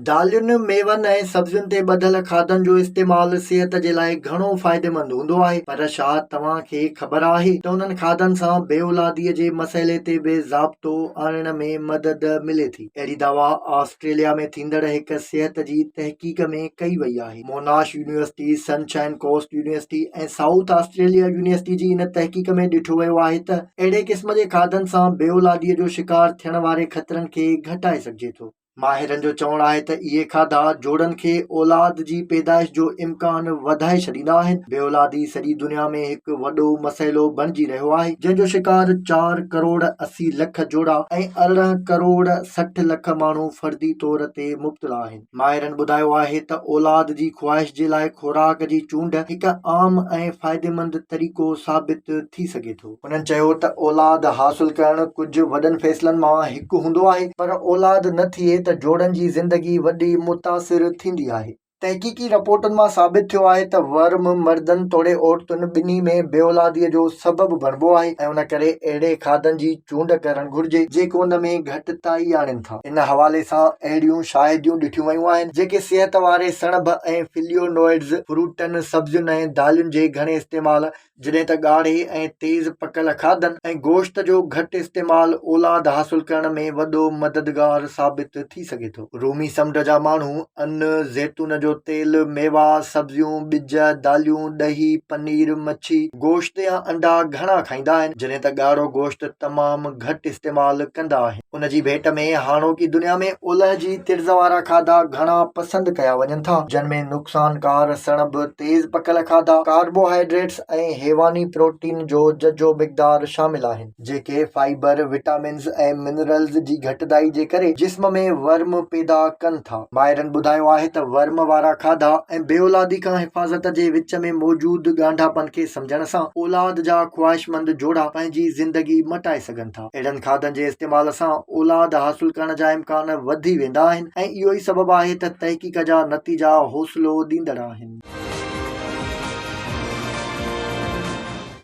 दालुनि, मेवनि ऐं सब्जियुनि ते ॿधल खाधनि जो इस्तेमालु सिहत जे लाइ घणो फ़ाइदेमंद हूंदो आहे, पर छा तव्हां खे ख़बर आहे त उन्हनि खाधनि सां बेऔलादीअ जे मसइले ते बि ज़ाब्तो आणण में मदद मिले थी? अहिड़ी दावा ऑस्ट्रेलिया में थींदड़ हिक सिहत जी तहक़ीक़ में कई वई आहे। Monash university, Sunshine Coast university ऐं साउथ ऑस्ट्रेलिया यूनिवर्सिटी जी इन तहक़ीक़ में ॾिठो वियो आहे त अहिड़े क़िस्म जे खाधनि सां बेऔलादीअ जो शिकार थियण वारे ख़तरनि खे घटाए सघिजे थो। माहिरनि जो चवणु आहे त इहे खाधा जोड़नि खे औलाद जी पैदाइश जो इम्कान वधाए छॾींदा आहिनि। बेऔलादी सॼी दुनिया में हिकु वॾो मसइलो बणिजी रहियो आहे, जंहिंजो शिकार 4 करोड़ 80 लख जोड़ा ऐं 18 करोड़ 60 लख माण्हू फर्दी तौर ते मुब्तला आहिनि। माहिरनि ॿुधायो आहे त औलाद जी ख़्वाहिश जे लाइ खुराक जी चूंड हिकु आम ऐं फ़ाइदेमंद तरीक़ो साबित थी सघे थो। हुननि चयो त औलाद हासिल करणु कुझु वॾनि फ़ैसिलनि मां हिकु हूंदो आहे, पर औलाद न थिए त जोड़नि जी ज़िंदगी वॾी मुतासिर थींदी आहे। तहक़ीक़ी रिपोर्टुनि मां साबित थियो आहे त वर्म मर्दनि तोड़े औरतुनि ॿिन्ही में बेऔलादीअ जो सबबु बणिबो आहे ऐं उन करे अहिड़े खाधनि जी चूंड करणु घुर्जे जेके उन में घटिताई आणनि था। इन हवाले सां अहिड़ियूं शाहिदियूं ॾिठियूं वयूं आहिनि जेके सिहत वारे सणभ ऐं फिलियोनॉइड्स, फ्रूटनि, सब्जियुनि ऐं दालियुनि जे घणे इस्तेमाल, जॾहिं त ॻाढ़े ऐं तेज़ पकल खाधनि ऐं गोश्त जो घटि इस्तेमालु औलाद हासिल करण में वॾो मददगार साबित थी सघे थो। रूमी समुंड जा माण्हू अन्न, ज़ैतून जो तेल, मेवा, सब्जियूं, ॿिज, दालियूं, ॾही, पनीर, मच्छी, गोश्त या अंडा घणा खाईंदा आहिनि, जॾहिं त ॻाढ़ो गोश्त तमामु घटि इस्तेमालु कंदा आहिनि। उन जी भेट में हाणोकी दुनिया में ओलह जी तिर्ज़ वारा खाधा घणा पसंदि कया वञनि था, जिन में नुक़सानकार सणभ, तेज़ पकल खाधा, कार्बोहाइड्रेट्स ऐं हैवानी प्रोटीन जो जजो मिक़दार शामिल आहिनि, जेके फाइबर, विटामिन्स ऐं मिनरल्स जी घटिताई जे करे जिस्म में वर्म पैदा कनि था। माहिरनि ॿुधायो आहे त वर्म वारा खाधा ऐं बेऔलादी खां हिफ़ाज़त जे विच में मौजूदु ॻांढापन खे सम्झण सां औलाद जा ख़्वाहिशमंद जोड़ा पंहिंजी ज़िंदगी मटाए सघनि था। अहिड़नि खाधनि जे इस्तेमाल सां औलाद हासिल करण जा इम्कान वधी वेंदा आहिनि ऐं इहो ई सबबु आहे त तहक़ीक़ जा नतीजा हौसलो ॾींदड़ आहिनि।